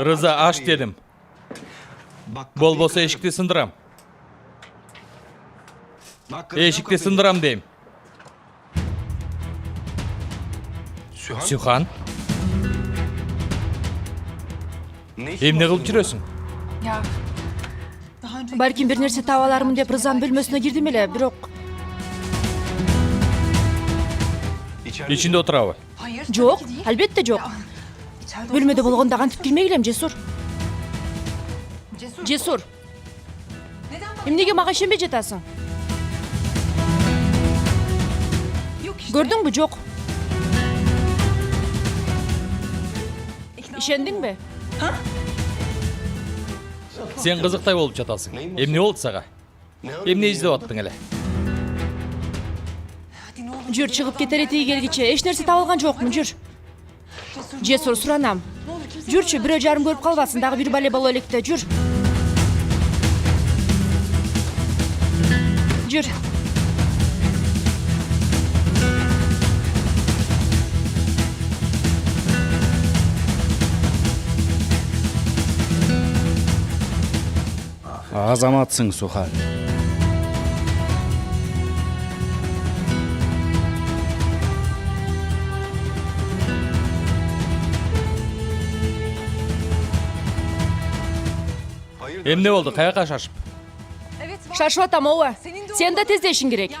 Rıza aç dedim. Bol bolsa eşikte sındıram. Eşikte sındıram deyim. Sühan. Emne kılıp жүрөсүң? Ya. Balkim bir nerse tavalarmın dep Rıza'nın bölmösüne girdim ele, birok. İçinde oturabı. Жоқ, albatta жоқ. Bölmöde болгондо кантип кирмей келем, Жесур. Жесур. Эмнеге мага ишенбей жатасың? Көрдүңбү, жоқ. Ишендиңби? Sen kızıktay olup çatasın. Emne oldu sağa? Emne izlep attın ele? Жүр, чыгып кетер этиги келгиче эч нерсе таба алган жокмун, жүр. Жесур, суранам. Жүрчү, бирөө жарым көрүп калбасын, дагы бир бале боло электе, жүр. Жүр. Азаматсың, Сухан. Emne oldu, kayaka şaşıp? Шашып атам, ооба. Сен да тездешиң керек.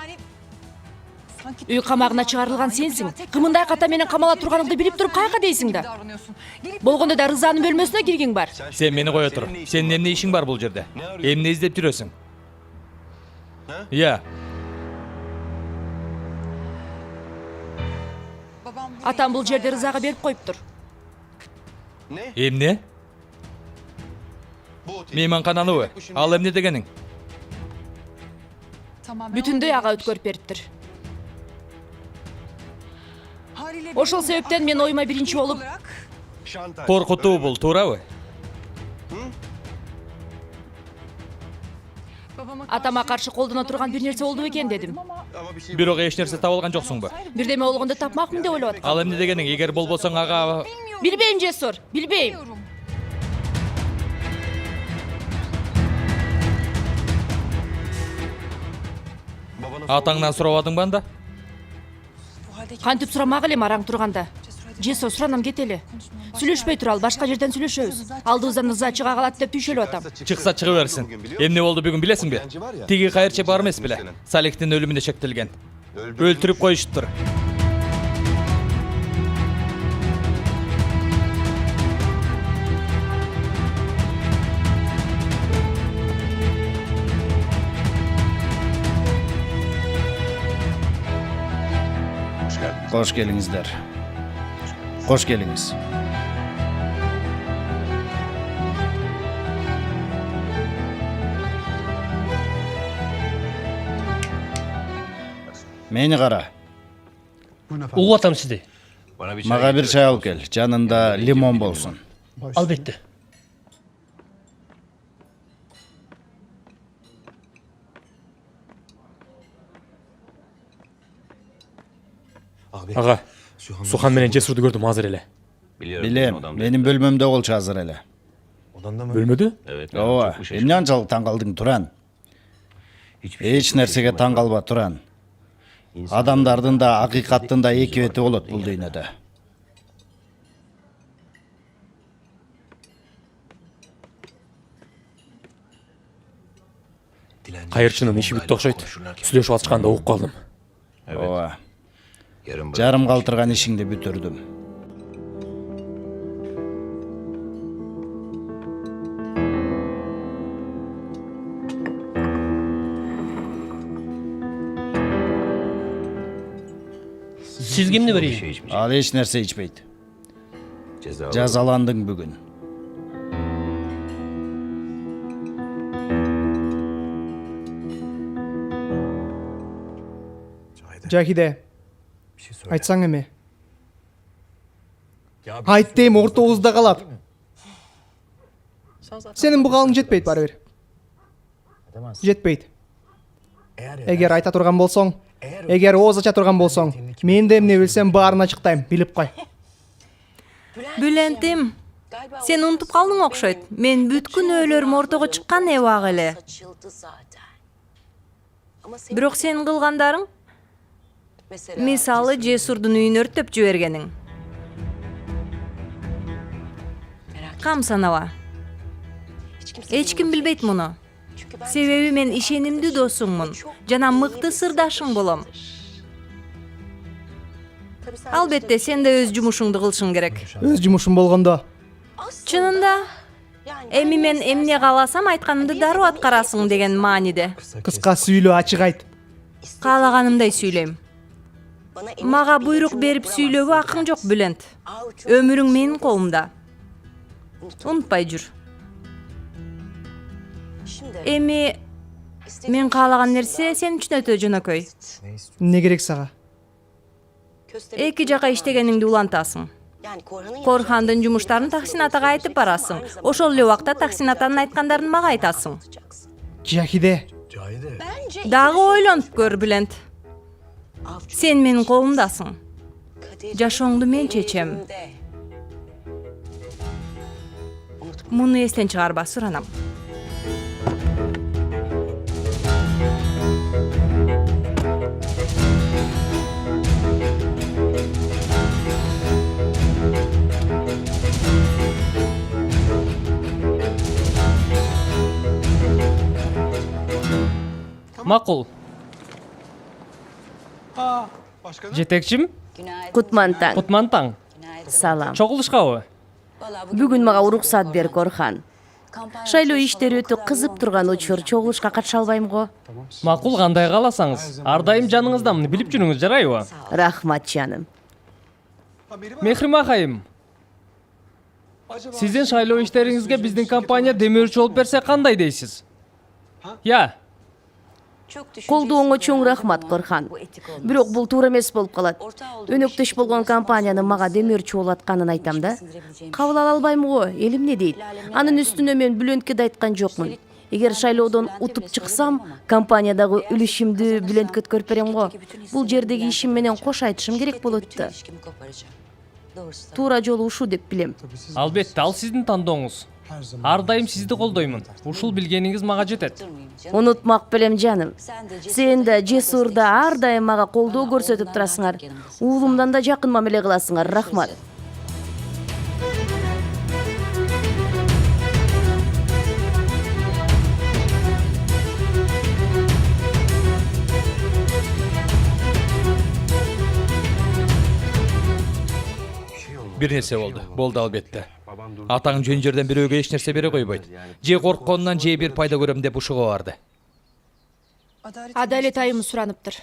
Үй камагына чыгарылган сенсиң. Кымындай ката менен камала турганыңды билип туруп каяка дейсиң да. Болгондо да Рызанын бөлмөсүнө киргиң бар. Sen meni koy otur. Senin emne işin var bu yerde. Emne izlep duruyorsun. Ya. Атам бул жерде Рызага берип коюптур. Emne? Meymanxanalı o. Al emne degenin. Бүтүндөй ага өткөрүп бериптир. Ошол себептен мен оюма биринчи болуп Korkutuğu bul, tuğra атама каршы колдоно турган бир нерсе болду бекен дедим. Бирок эч нерсе таба алган жоксуң бу? Бирдеме болгондо тапмакмын деп ойлоп атам. Ал эмне дегениң, эгер болбосоң ага... Билбейм, Жесур, билбейм. Атаңдан сурабадың ба анда? Кантип сурамак элем араң турганда. Жесур, суранам кетели. Сүйлөшпөй туралы, башка жерден сүйлөшөбүз. Алдыбыздан Рыза чыга калат деп түйшөлүп атам. Чыкса чыгы берсин. Эмне болду бүгүн билесиңби? Тиги кайырчы бар эмес беле? Салихтин өлүмүнө шектелген. Өлтүрүп коюшуптур. Koş gelingizler. Koş geliniz. Meni qara. Uğur atam sizde. Maga bir çay al gel. Canında limon bolsun. Albatta. Ağa, Suhan menen Cesurdu gördüm hazır ele. Билем, менин бөлмөмдө болчу азыр эле. Бөлмөдө? Ооба, эмне анчалык таң калдың Туран? Эч нерсеге таң калба Туран. Адамдардын да акыйкаттын да эки бети болот бул дүйнөдө. Кайырчынын иши бүттү окшойт. Сүйлөшүп атышканда угуп калдым. Ооба. Жарым калтырган ишиңди бүтүрдүм. Siz kimni vereyim? Ал эч нерсе ичпейт. Жазаландың бүгүн. Жахиде, айтсаң эме. Айт дейм, ортобузда калат. Сенин бугалың жетпейт бары бир. Жетпейт. Эгер айта турган болсоң, эгер ооз ача турган болсоң, мен де эмне билсем баарын ачыктайм, билип кой. Бülent'im, sen unutup kaldın okşayt. Men bütkün öylörüm ortaga çıkkan evag ele. Бирок sen kılgandarың, misалы Cesurdun үйүн өрттөп жибергениң. Кам санаба. Эч ким билбейт муну. Себеби мен ишенимдүү досуңмун, жана мыкты сырдашың болом. Албетте сен де өз жумушуңду кылышың керек. Өз жумушум болгондо. Чынында, эми мен эмне кааласам айтканымды дароо аткарасың деген мааниде. Кыска сүйлөө, ачык айт. Каалаганымдай сүйлөйм. Мага буйрук берип сүйлөөгө акың жок, Бülent. Өмүрүң менин колумда. Унутпай жүр. Эми мен каалаган нерсе сен үчүн өтө жөнөкөй. Не керек сага? Эки жака иштегениңди улантасың. Корхандын жумуштарын Таксин атага айтып барасың. Ошол эле убакта Таксин атанын айткандарын мага айтасың. Жахиде, Дагы ойлонуп көр, Bülent. Сен менин колумдасың. Жашооңду мен чечем. Муну эстен чыгарба, суранам. Макул. Жетекчим? Кутмантаң, Кутмантаң. салам. Чогулушкабы? Бүгүн мага уруксат бер, Корхан. Шайлоо иштери өтө кызып турган учур, чогулушка катыша албайм го. Макул, кандай кааласаңыз. Ар дайым жаныңыздамын, билип жүрүңүз, жарайбы? Рахмат жаным. Мехрим акайым. Сиздин шайлоо иштериңизге биздин компания демөөрчү болуп берсе кандай дейсиз? Я. Колдооңо чоң рахмат, Корхан. Бирок бул туура эмес болуп калат. Өнөктөш болгон компаниянын мага демөөрчү болуп атканын айтам да. Кабыл ала албайм го, элим эмне дейт? Анын үстүнө мен Bülentке да айткан жокмун. Эгер шайлоодон утуп чыксам, компаниядагы үлүшүмдү Bülentке өткөрүп берем го. Бул жердеги ишим менен кош айтышым керек болот да. Туура жолу ушу деп билем. Албетте, ал сиздин тандооңуз. Ар дайым сизди колдоймун. Ушул билгениңиз мага жетет. Унутмак белем жаным. Сен да Жесур да ар дайым мага колдоо көрсөтүп турасыңар. Уулумдан да жакын мамиле кыласыңар. Рахмат. Бир нерсе болду. Болду албетте. Атаң жөн жерден бирөөгө эч нерсе бере койбойт. Же коркконунан же бир пайда көрөм деп ушуга барды. Адалет айымы сураныптыр.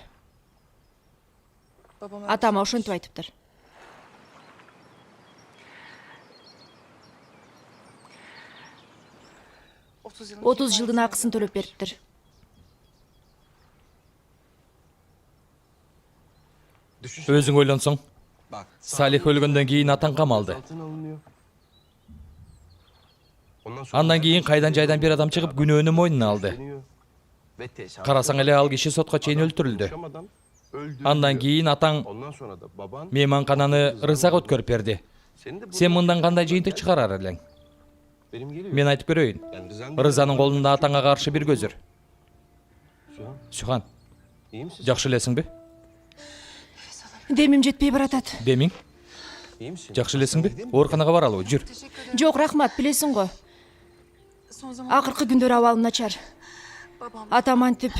Атама ошентип айтыптыр. Отуз жылдын акысын төлөп бериптир. Өзүң ойлонсоң, Салих өлгөндөн кийин атаң камалды. Андан кийин кайдан жайдан бир адам чыгып күнөөнү мойнуна алды. Карасаң эле ал киши сотко чейин өлтүрүлдү. Андан кийин атаң мейманкананы рызак өткөрүп берди. Сен мындан кандай жыйынтык чыгарар элең? Мен айтып көрөйүн. Рызанын колунда атаңа каршы бир көзүр. Сүйхан, жакшы элесиңби? Демим жетпей баратат. Демиң? Жакшы элесиңби? Ооруканага баралы, жүр. Жок, рахмат, билесиң го. Акыркы күндөр абалым начар. Атам антип.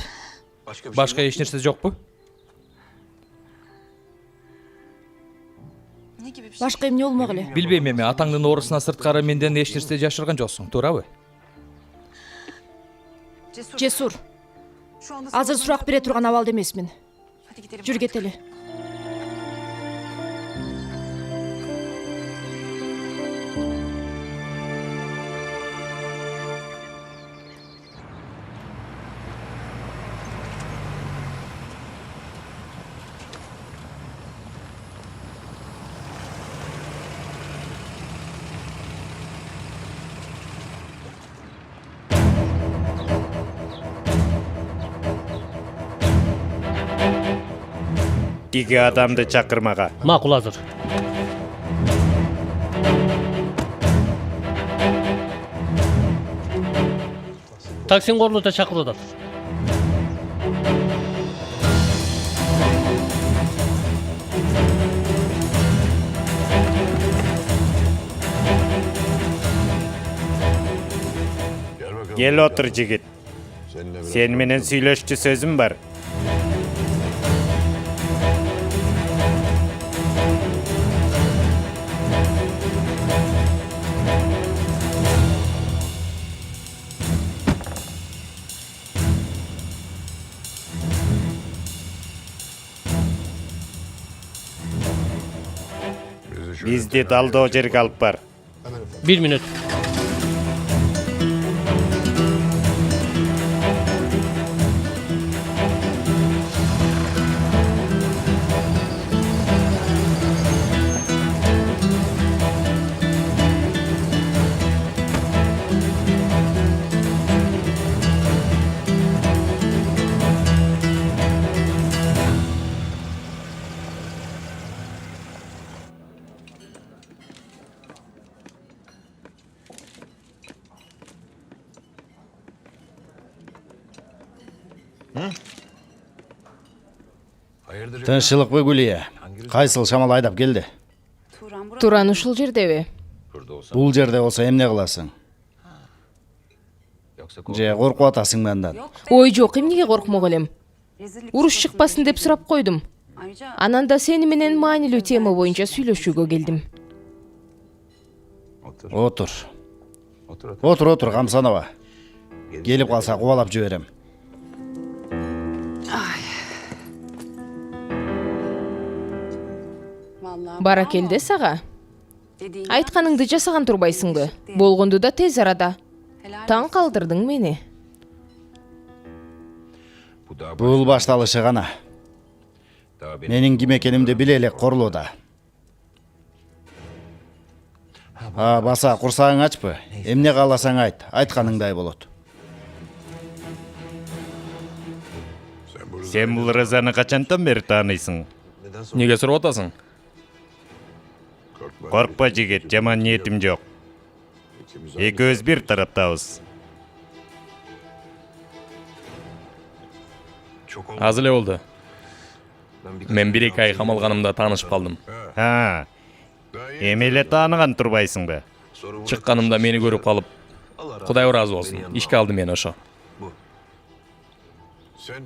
Башка эч нерсе жокпу? Башка эмне болмок эле? Билбейм эми, атаңдын оорусуна сырткары менден эч нерсе жашырган жоксуң, туурабы? Жесур. Азыр сурак бере турган абалда эмесмин. Жүр кетели. Тиги адамды чакырмага. Макул азыр. Таксин корнута чакырып атат. Кел отур жигит. Сен менен сүйлөшчү сөзүм бар. Бизди далдоо жерге алып бар. 1 мүнөт. Тынччылыкпы Гүлия? Кайсыл шамал айдап келди? Туран ушул жердеби? Бул жерде болсо эмне кыласың? Же коркуп атасыңбы андан? Ой жок, эмнеге коркмок элем? Уруш чыкпасын деп сурап койдум. Анан да сени менен маанилүү тема боюнча сүйлөшүүгө келдим. Отур. Отур, камсанаба. Келип калса кубалап жиберем. Баракелде сага. Айтканыңды жасаган турбайсыңбы? Болгонду да тез арада. Таң калтырдың мени. Бул башталышы гана. Менин ким экенимди биле элек Корлоодо. Баса курсагың ачпы? Эмне кааласаң айт, айтканыңдай болот. Сен бул Рызаны качантан бери тааныйсың? Неге сурап атасың? Коркпа жигит, жаман ниетим жок. Экөөбүз бир тараптабыз. Аз эле болду. Мен 1-2 ай камалганымда таанышып калдым. Эми эле тааныган турбайсыңбы? Чыкканымда мени көрүп калып, Кудай ыраазы болсун, ишке алды мени ошо.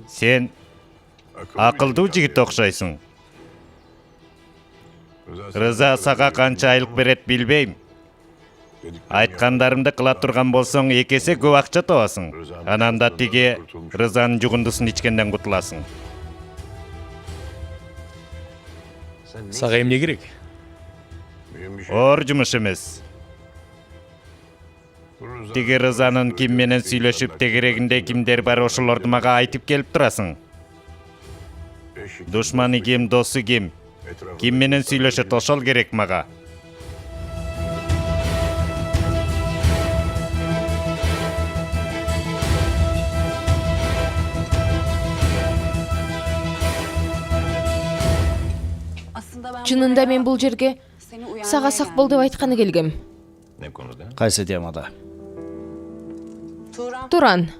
Сен акылдуу жигит окшойсуң. Рыза сага канча айлык берет билбейм. Айткандарымды кыла турган болсоң, экесе көп акча табасың. Анан да тиги Рызанын жугундусун ичкенден кутуласың. Сага эмне керек? Оор жумуш эмес. Тиги Рызанын ким менен сүйлөшүп тегерегинде кимдер бар, ошолорду мага айтып келип турасың. Душманы ким, досу ким? Ким менен сүйлөшөт, ошол керек мага. Чынында мен бул жерге сага сак бол деп айтканы келгем. Кайсы темада? Туран.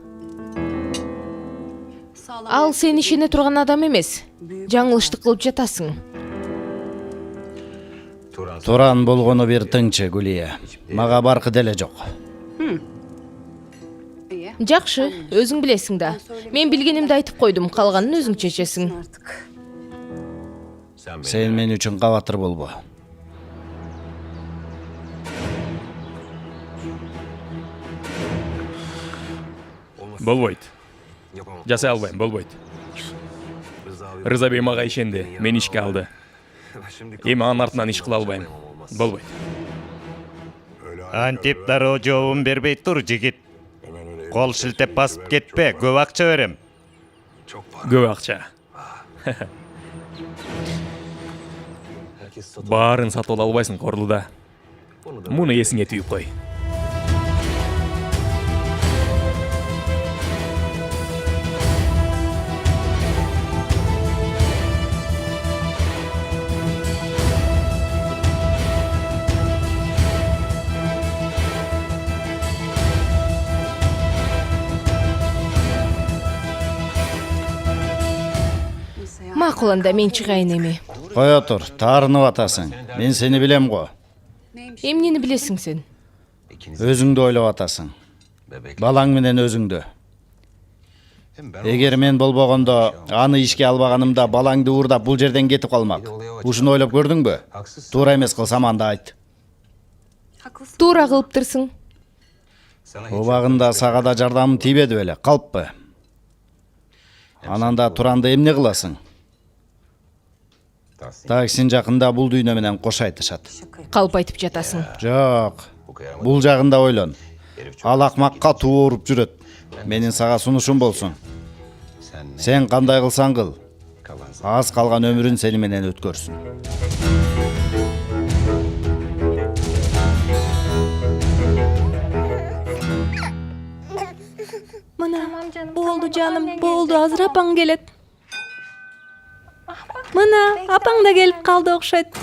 Ал сен ишене турган адам эмес. Жаңылыштык кылып жатасың. Туран болгону бир тыңчы, Гулия. Мага баркы деле жок. Жакшы, өзүң билесиң да. Мен билгенимди айтып койдум, калганын өзүң чечесиң. Сен мен үчүн кабатыр болбо. Болбойт. Жасай албайм, болбойт. Рыза бей мага ишенди, мени ишке алды. Эми анын артынан иш кыла албайм. Болбойт. Антип дароо жообун бербей тур жигит. Кол шилтеп басып кетпе, көп акча берем. Көп акча. Баарын сатып ала албайсың Корлуда. Муну эсиңе түйүп кой. Макул анда мен чыгайын эми. Кое тур, таарынып атасың. Мен сени билем го. Эмнени билесиң сен? Өзүңдү ойлоп атасың. Балаң менен өзүңдү. Эгер мен болбогондо, аны ишке албаганымда балаңды уурдап бул жерден кетип калмак. Ушуну ойлоп көрдүңбү? Туура эмес кылсам анда айт. Туура кылыптырсың. Убагында сага да жардамым тийбеди беле, калппы? Анан да Туранды эмне кыласың? Таксин жакында бул дүйнө менен кош айтышат. Калп айтып жатасың. Жок. Бул жагында ойлон. Ал акмакка туу уруп жүрөт. Менин сага сунушум болсун. Сен кандай кылсаң кыл. Аз калган өмүрүн сени менен өткөрсүн. Мына, болду жаным, болду, азыр апаң келет. Мына, апаң да келип калды окшойт.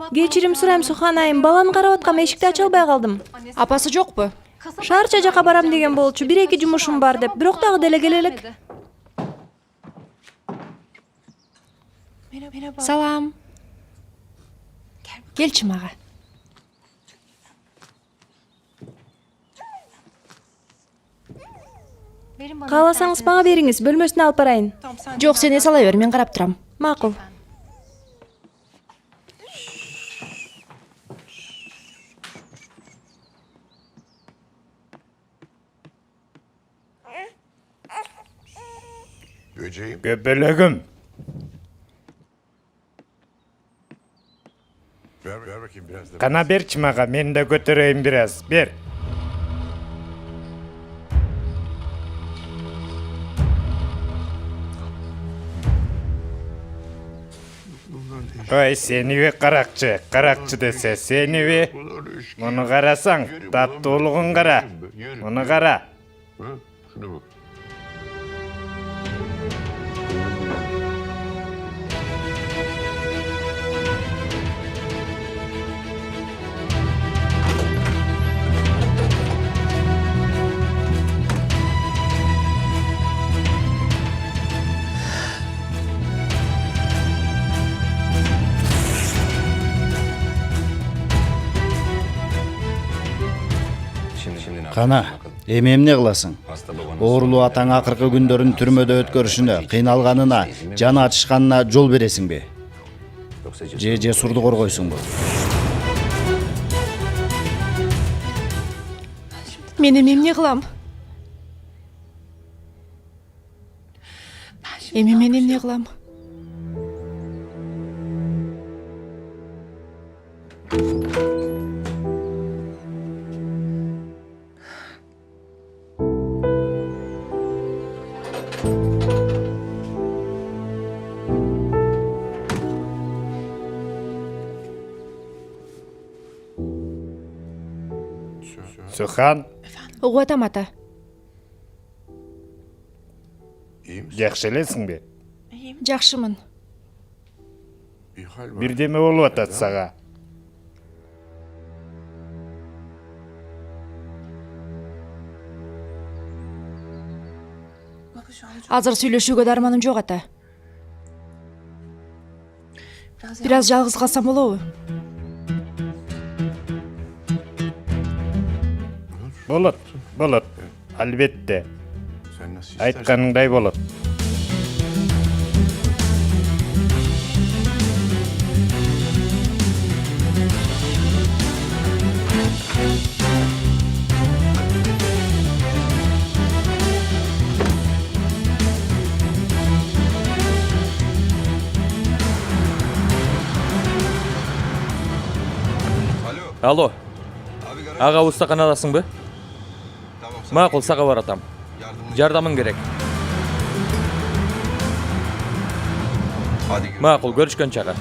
Кечирим сурайм Сухан айым, баланы карап аткам, эшикти ача албай калдым. Апасы жокпу? Шаарча жака барам деген болчу, бир-эки жумушум бар деп, бирок дагы деле келе элек. Салам. Келчи мага. Кааласаңыз мага бериңиз, бөлмөсүнө алып барайын. Жок, сен эс ала бер, мен карап турам. Макул. Көбөлөгүм. Кана берчи мага, мен да көтөрөйүн бир аз. Бер. Ой, сениби каракчы десе сениби. Муну карасаң, таттуулугун кара. Муну кара. Кана, эми эмне кыласың? Оорулуу атаң акыркы күндөрүн түрмөдө өткөрүшүнө, кыйналганына, жаны ачышканына жол бересиңби? Же жесурду коргойсуңбу? Мен эмне кылам? Эми мен эмне кылам? Сухан, Угуп атам ата. жакшы элесиңби? Жакшымын. Бирдеме болуп атат сага. Азыр сүйлөшүүгө дарманым жок ата. Бир аз жалгыз калсам болобу? Болот. Албетте. Айтканыңдай болот. Алло. Ага устаканадасыңбы? Макул, сага баратам. Жардамың керек. Макул, көрүшкөн чага.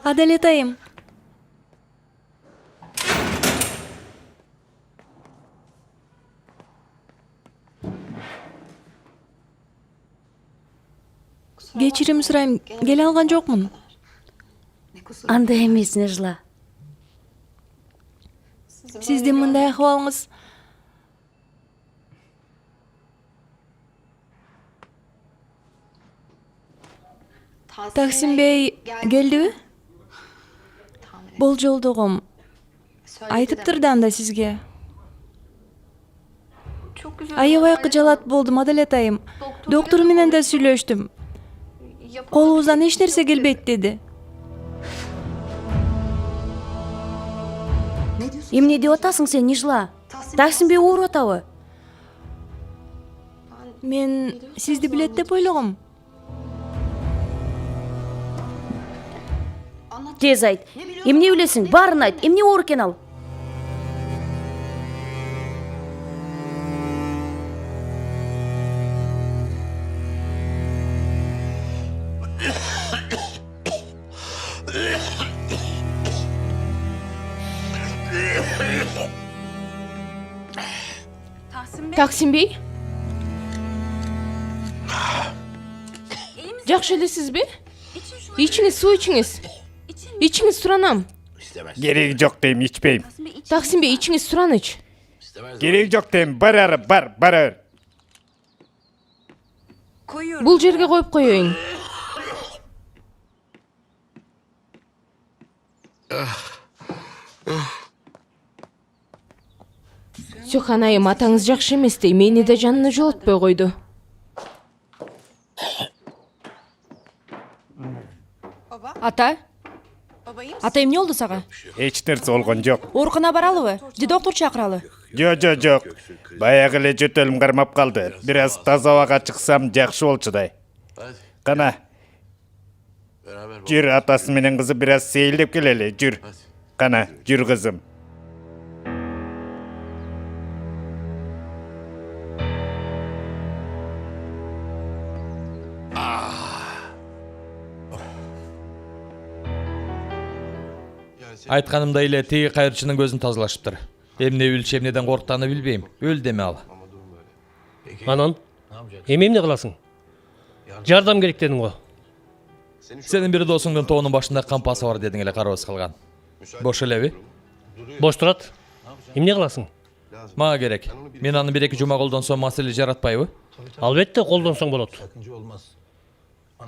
Аделет айым. Кечирим сурайм, келе алган жокмун. Андай эмес, Нежла. Сиздин мындай акыбалыңыз Таксим бей келдиби? Болжолдогум айтыптыр да анда сизге. Аябай кыжалат болдум, Аделет айым. Доктор менен да сүйлөштүм. Колубуздан эч нерсе келбейт деди. Эмне деп атасың сен, Нежла? Таксимбей ооруп атабы? Мен сизди билет деп ойлогом. Тез айт. Эмне билесиң? Баарын айт. Эмне оор экен ал? Таксимбей? Жакшы элесизби? Ичиңиз, суу ичиңиз. Ичиңиз, суранам. Кереги жок дейм, ичпейм. Таксимбей, ичиңиз, сураныч. Кереги жок дейм, бар. Бул жерге коюп коеюн. Сюхан айым, атаңыз жакшы эместей, мени да жанына жолотпой койду. Ата? Ата, эмне болду сага? Эч нерсе болгон жок. Ооруканага баралыбы? Же доктор чакыралы? Жок. Баягы эле жөтөлүм кармап калды. Бир аз таза абага чыксам жакшы болчудай. Кана. Жүр, атасы менен кызы бир аз сейилдеп келели, жүр. Кана, жүр кызым. Айтканымдай эле тиги кайрчынын көзүн тазалашыптыр. Эмне билчи, эмнеден корктуганы билбейм. Өл деме ал. Анан эмне кыласың? Жардам керек дедиң го. Сенин бир досуңдун тоонун башында кампасы бар дедиң эле, карабыз калган. Бош элеби? Бош турат. Эмне кыласың? Мага керек. Мен аны 1-2 жума колдонсом маселе жаратпайбы? Албетте колдонсоң болот.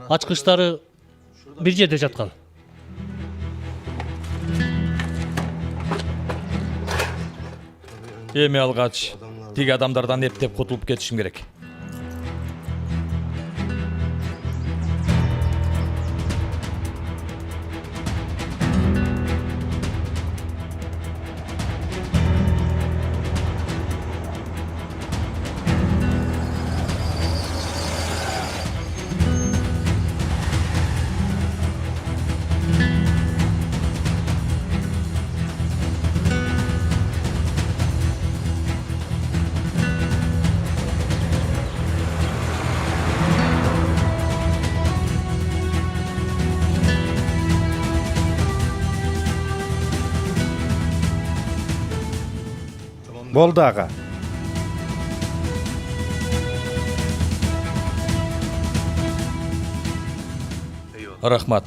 Ачкычтары бир жерде жаткан. Эми алгач тиги адамдардан эптеп кутулуп кетишим керек. Болду ага. Рахмат.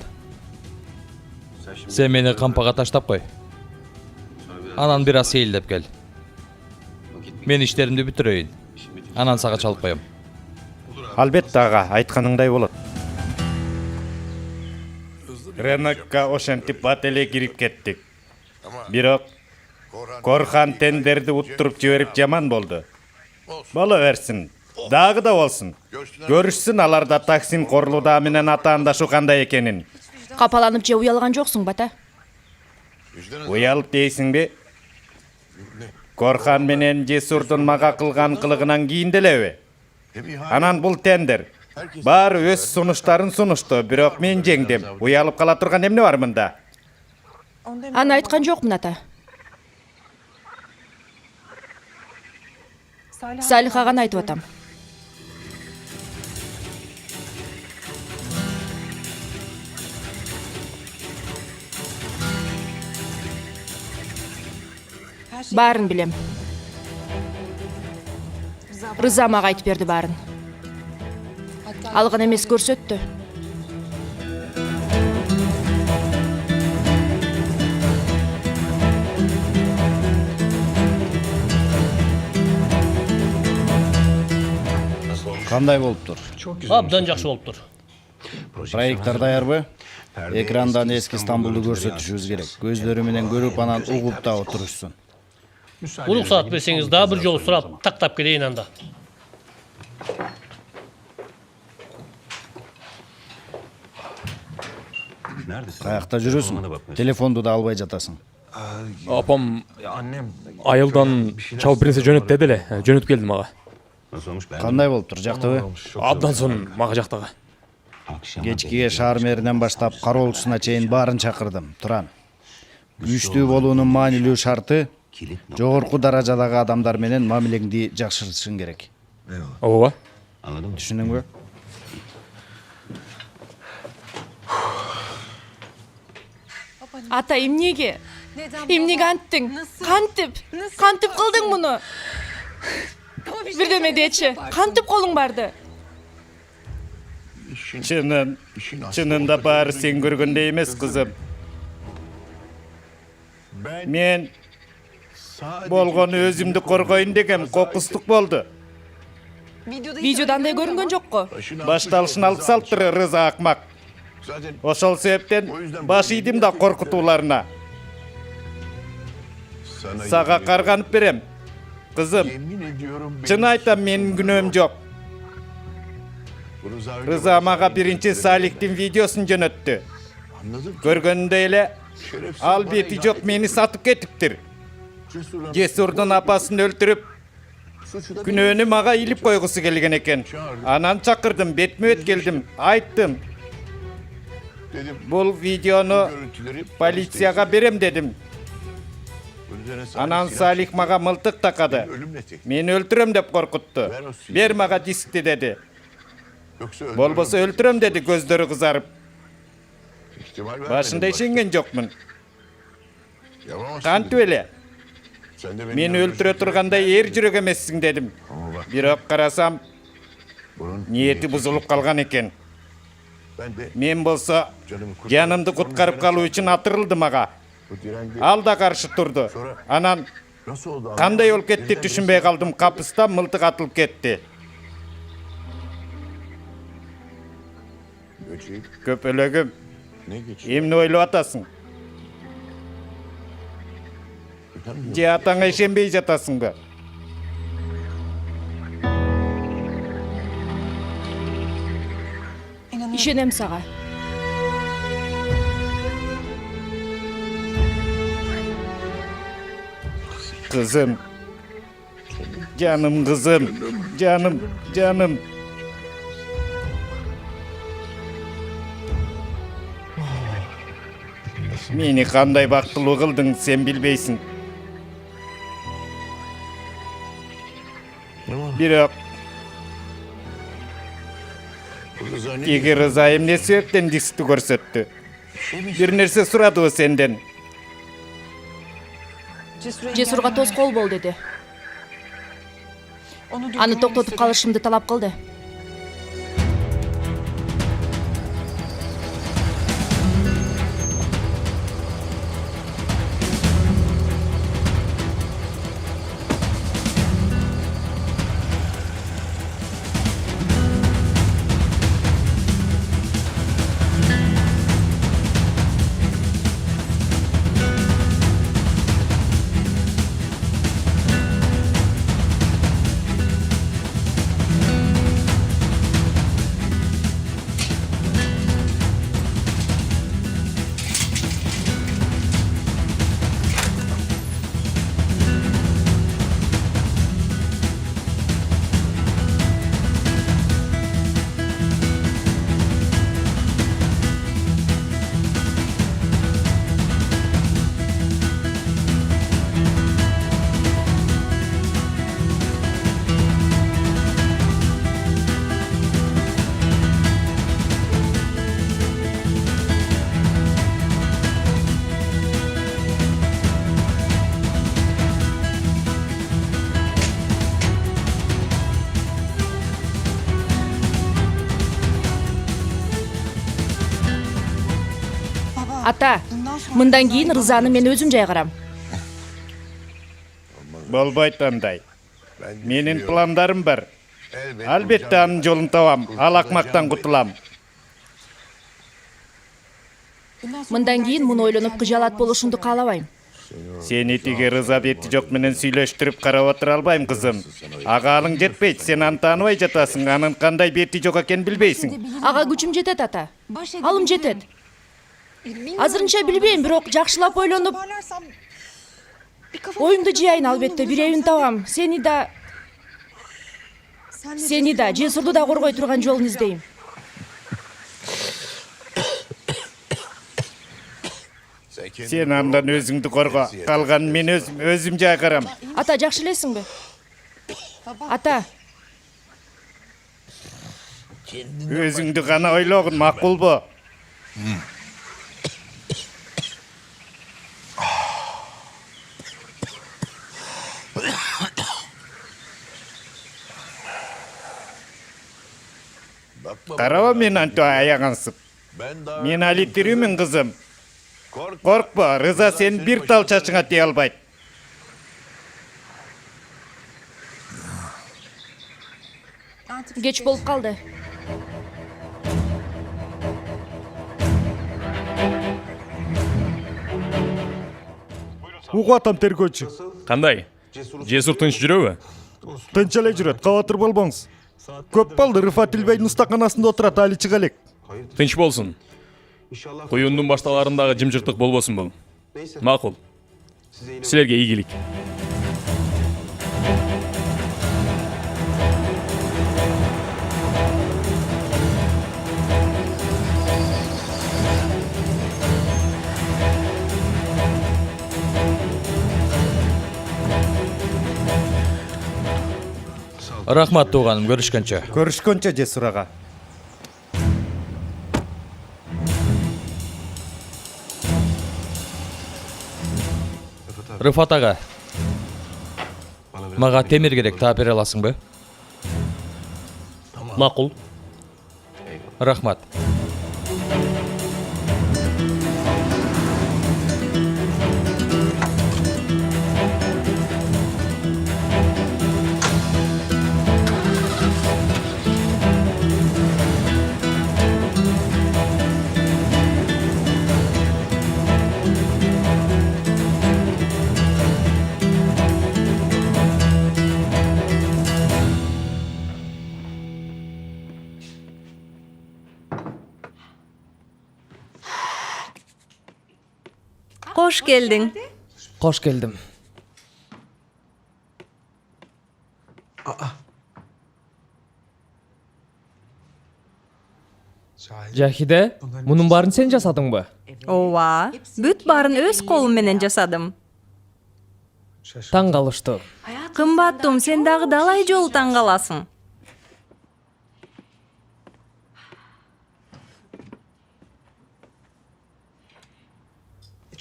Сен мени кампага таштап кой. Анан бир аз сейилдеп кел. Мен иштеримди бүтүрөйүн. Анан сага чалып коем. Албетте ага, айтканыңдай болот. Рынокко ошентип бат эле кирип кеттик. Бирок Корхан тендерди уттуруп жиберип жаман болду. Боло берсин. Дагы да болсун. Көрүшсүн аларда Таксим Корлуда менен атаандашу кандай экенин. Капаланып же уялган жоксуң бата? Уялып дейсиңби? Корхан менен Жесурдун мага кылган кылыгынан кийин делеби? Анан бул тендер. Баары өз сунуштарын сунушту, бирок мен жеңдим. Уялып кала турган эмне бар мында? Аны айткан жокмун ата. Салих аганы айтып атам. Баарын билем. Рыза мага айтып берди баарын. Алган эмес көрсөттү. Кандай болуптур? Абдан жакшы болуптур. Проекттер даярбы? Экрандан эски Стамбулду көрсөтүшүбүз керек. Көздөрү менен көрүп анан угуп да отурушсун. Уруксаат берсеңиз дагы бир жолу сурап тактап келейин анда. Каякта жүрөсүң? Телефонду да албай жатасың. Апам айылдан чалып бир нерсе жөнөт деди эле. Жөнөтүп келдим ага. Кандай болуптур? Жактыбы? Абдан сонун мага жактагы. Кечкиге шаар мэринен баштап кароолчусуна чейин баарын чакырдым. Туран. Күчтүү болуунун маанилүү шарты жогорку даражадагы адамдар менен мамилеңди жакшыртышың керек. Ооба. Түшүндүңбү? Ата эмнеге? Эмнеге анттың? Кантип кылдың муну? Бирдеме дечи. Кантип колуң барды? Чынында баары сен көргөндөй эмес, кызым. Мен болгону өзүмдү коргоюн дегем кокустук болду. Видеода андай көрүнгөн жокко. Башталышын алып салыптыр Рыза акмак. Ошол себептен баш ийдим да коркутууларына. Сага карганып берем. Кызым, чын айтам, менин күнөөм жок. Рыза мага биринчи Салихтин видеосун жөнөттү. Көргөнүндөй эле ал бети жок мени сатып кетиптир. Жесурдун апасын өлтүрүп, күнөөнү мага илип койгусу келген экен. Анан чакырдым, бетме бет келдим, айттым. Бул видеону полицияга берем дедим. Анан Салих мага мылтык такады. Мени өлтүрөм деп коркутту. Бер мага дискти деди. Болбосо өлтүрөм деди, көздөрү кызарып. Башында ишенген жокмун. Кантип эле? Мени өлтүрө тургандай эр жүрөк эмессиң дедим. Бирок карасам, ниети бузулуп калган экен. Мен болсо жанымды куткарып калуу үчүн атырылдым ага. Ал да каршы турду. Анан кандай болуп кетти түшүнбөй калдым. Капыстан мылтык атылып кетти. Көпөлөгүм, эмне ойлоп атасың? Же атаңа ишенбей жатасыңбы? Ишенем сага. Kızım. Canım kızım. Canım. Meni kanday baktılуу kıldın, sen bilbeysin. Bирок Тиги Рыза эмне себептен дискти көрсөттү? Бир нерсе сурадыбы сенден? Жесурга тоскоол бол деди. Аны токтотуп калышымды талап кылды. Ата, мындан кийин Рызаны мен өзүм жайгарам. Болбойт андай. Менин пландарым бар. Албетте анын жолун табам. Ал акмактан кутулам. Мындан кийин муну ойлонуп кыжалат болушумду каалабайм. Сени тиги Рыза бети жок менен сүйлөштүрүп карап отура албайм, кызым. Агаалың жетпейт, сен аны тааныбай жатасың, анын кандай бети жок экенин билбейсиң. Ага күчүм жетет, ата. Алым жетет. Азырынча билбейм, бирок жакшылап ойлонуп оюмду жыяйын, албетте бирөөнү табам. Сени да Жесурду да коргой турган жолун издейм. Сен андан өзүңдү корго, калганын мен өзүм жайгарам. Ата, жакшы элесиңби? Ата, Өзүңдү гана ойлогун, макулбу? Караба мен анту аягансып. Мен али тирүүмүн, кызым. Коркпо, Рыза сен бир тал чачыңа тие албайт. кеч болуп калды. Угу атам тергөөчү. Кандай? Жесур тынч жүрөбү? Тынч эле жүрөт, кабатыр болбоңуз. Көп болду, Рыфат Илбейдин устаканасында отурат, али чыга элек. Тынч болсун. Куюндун башталарындагы жымжыртык болбосун бул. Макул. Силерге ийгилик. Рахмат тууганым, көрүшкөнчө. Көрүшкөнчө, Жесур ага. Рыфат ага. Мага темир керек, таап бере аласыңбы? Макул. Рахмат. Кош келдиң. Кош келдим. Жахиде, мунун баарын сен жасадыңбы? Ооба, бүт баарын өз колум менен жасадым. Таң калыштуу. Кымбаттым, сен дагы далай жолу таң каласың.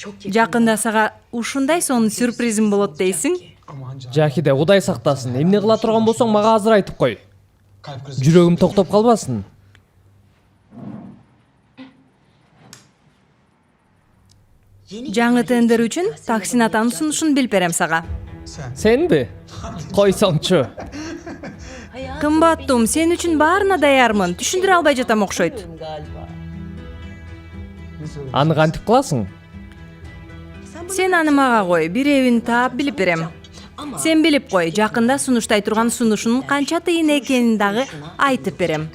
Жакында сага ушундай сонун сюрпризим болот дейсиң? Жакиде Кудай сактасын. Эмне кыла турган болсоң мага азыр айтып кой. Жүрөгүм токтоп калбасын. Жаңы тендер үчүн Таксин атанын сунушун билип берем сага. Сенби? Койсоңчу. Кымбаттум, сен үчүн баарына даярмын. Түшүндүрө албай жатам окшойт. Аны кантип кыласың? Сен аны мага кой, биребин таап билип берем. Сен билип кой, жакында сунуштай турган сунушунун канча тыйын экенин дагы айтып берем.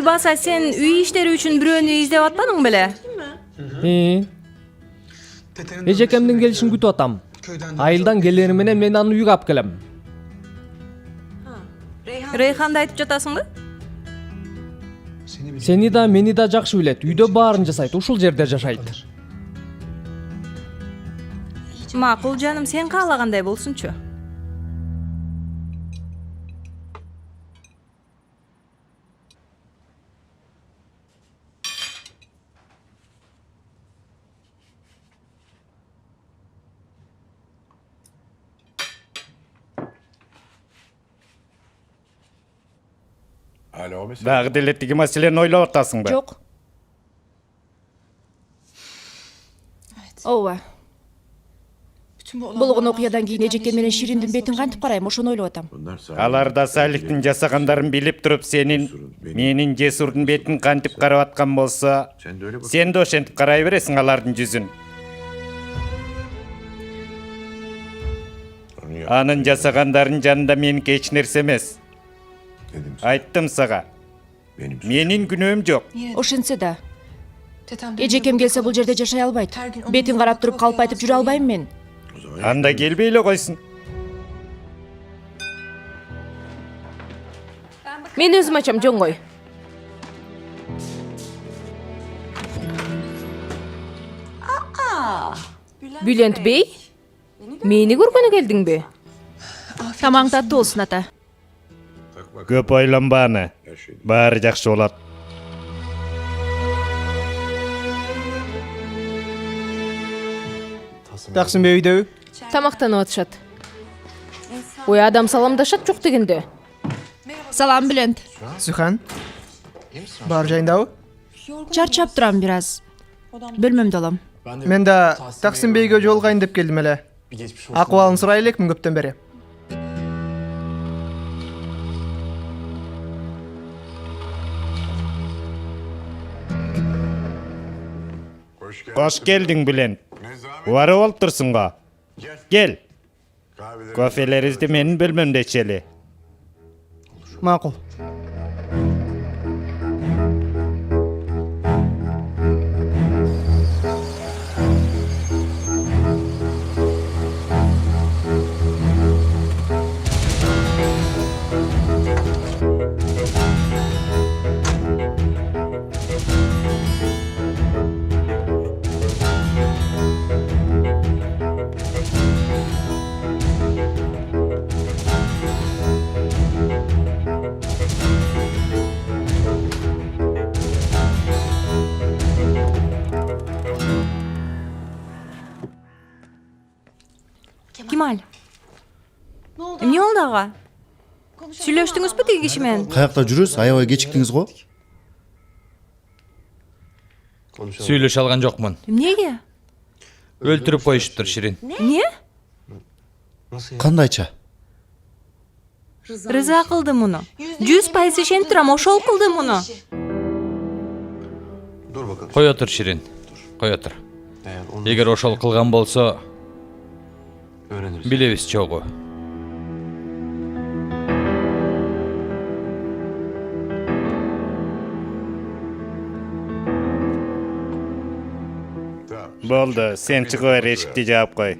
Баса сен үй иштери үчүн бирөөнү издеп атпадың беле? Эжекемдин келишин күтүп атам. Айылдан келери менен мен аны үйгө алып келем. Рейханды айтып жатасыңбы? Сени да мени да жакшы билет. Үйдө баарын жасайт, ушул жерде жашайт. Макул жаным, сен каалагандай болсунчу. Дагы деле тиги маселени ойлоп атасыңбы? Жок. Ооба. Болгон окуядан кийин эжекем менен Шириндин бетин кантип карайм, ошону ойлоп атам. Алар да Салихтин жасагандарын билип туруп менин Жесурдун бетин кантип карап аткан болсо, сен да ошентип карай бересиң алардын жүзүн. Анын жасагандарын жанында меники эч нерсе эмес. Айттым сага. Менин күнөөм жок. Ошентсе да. Эжекем келсе бул жерде жашай албайт. Бетин карап туруп калп айтып жүрө албайм мен. Анда келбей эле койсун. Мен өзүм ачам, жоңгой. Бülent Bey, мени көргөнү келдиңби? Тамаң таттуу болсун ата. Көп ойлонба аны. Баары жакшы болот. Таксин Бey үйдөбү? Тамактанып атышат. Ой, адам саламдашат жок дегенде. Салам Бülent. Зухан. Бар жайындабы? Чарчап турам бир аз. Бөлмөмдө алам. Мен да Таксин Бeyге жолугайын деп келдим эле. Акыбалын сурай элекмин көптөн бери. Кош келдиң Bülent. Убары болуп турсуң го. Кел. Кофелерибизди менин бөлмөмдө ичели. Макул. Кемаль. Эмне болду ага? Сүйлөштүңүзбү тиги киши менен? Каякта жүрөсүз? Аябай кечиктиңиз го. Сүйлөшө алган жокмун. Эмнеге? Өлтүрүп коюшуптур Ширин. Эмне? Кандайча? Рыза кылды муну. 100% ишенип турам, ошол кылды муну. Кой отур Ширин. Кой отур. Эгер ошол кылган болсо, билебиз чогуу. Болду, сен чыгып бер, эшикти жаап кой.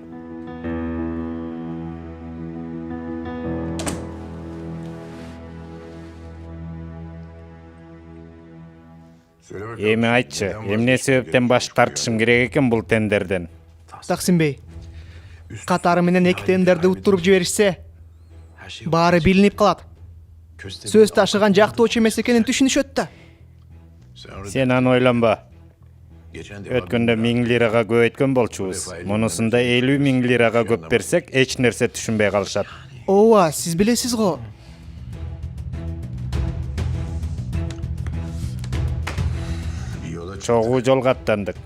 Эми айтчы, эмне себептен баш тартышым керек экен бул тендерден? Таксин Бey. Катары менен эки тендерди уттуруп жиберишсе, баары билинип калат. Сөз ташыган жактоочу эмес экенин түшүнүшөт да. Сен аны ойлонбо. Өткөндө 1000 лираға көбөйткөн болчубуз. Мунусунда 50 000 лираға көп берсек, эч нерсе түшүнбөй калышат. Ооба, сиз билесиз го. Чогуу жолго аттандык.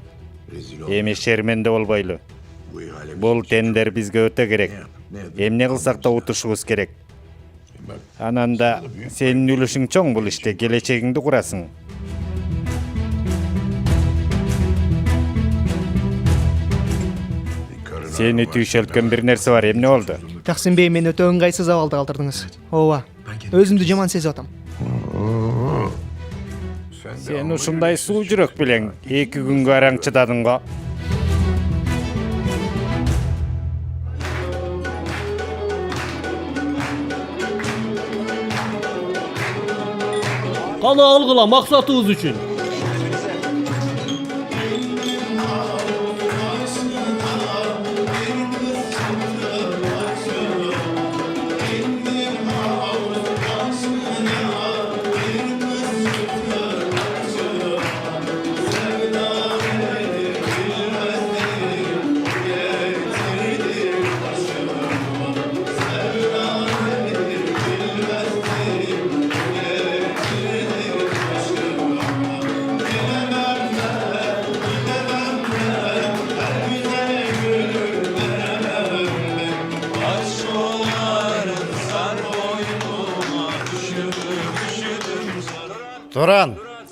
Эми шерменде болбойлу. Бул тендер бизге өтө керек. Эмне кылсак да утушубуз керек. Анан да сенин үлүшүң чоң бул иште, келечегиңди курасың. Сени түйшөлткөн бир нерсе бар, эмне болду? Таксим Бей, мени өтө ыңгайсыз абалда калтырдыңыз. Ооба. Өзүмдү жаман сезип атам. Сен ушундай суу жүрөк белең 2 күнгө араң чыдадың го. Кана алгыла максатыбыз үчүн.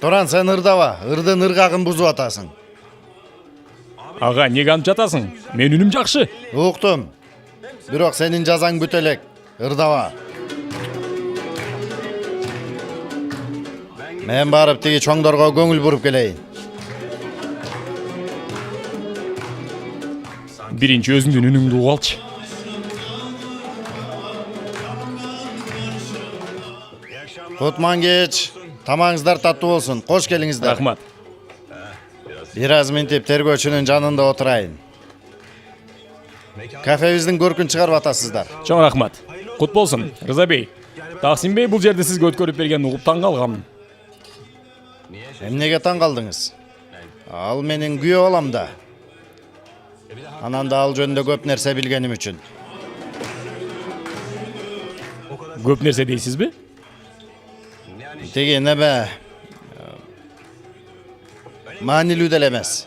Туран, сен ырдава, ырдын ыргагын бузуп атасың. Ага, неге антып жатасың? Мен үнүм жакшы. Уктум. Бирок сенин жазаң бүт элек. Ырдава. Мен барып тиги чоңдорго көңүл буруп келейин. Биринчи өзүңдүн үнүңдү угуп алчы. Кутман кеч. Тамаңыздар таттуу болсун. Кош келиңиздер. Рахмат. Бир аз минтип тергөөчүнүн жанында отурайын. Кафебиздин көркүн чыгарып атасыздар. Чоң рахмат. Кут болсун, Рыза Бей. Таксим Бей бул жерде сизге өткөрүп берген угуп таң калгам. Эмнеге таң калдыңыз? Ал менин күйөө балам да. Анан да ал жөнүндө көп нерсе билгеним үчүн. Көп нерсе дейсизби? Тиги неме маанилүү деле эмес.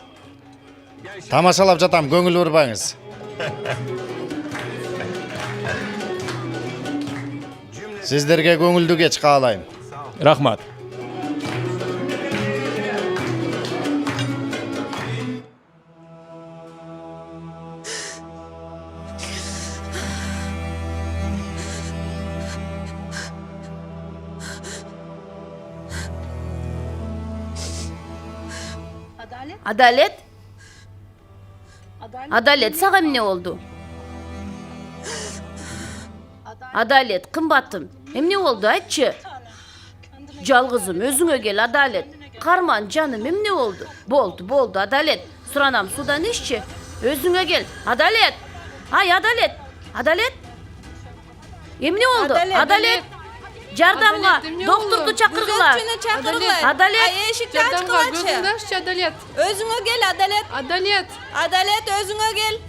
Тамашалап жатам, көңүл бурбаңыз. Сиздерге көңүлдүү кеч каалайм. Рахмат. Adalet? Adalet, сага эмне болду? Adalet, кымбатым, эмне болду, айтчы? Жалгызым, өзүңө кел, Adalet. Карман, жаным, эмне болду? Болду, Adalet. Суранам, судан иччи. Өзүңө кел, Adalet. Ай, Adalet. Эмне болду? Adalet. Жардамга, доктурду чакыргыла. Adalet. Эшикти ачкылачы. Adalet. Өзүңө кел, Adalet. Adalet, өзүңө кел.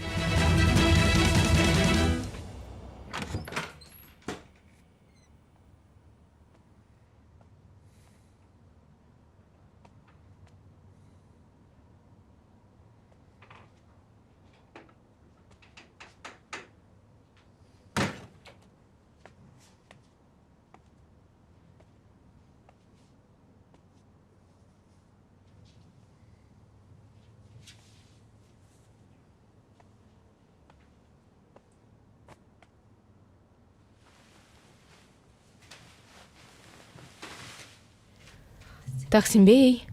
Таксим Бей.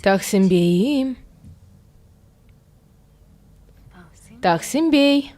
Таксим Бейим. Таксим Бей.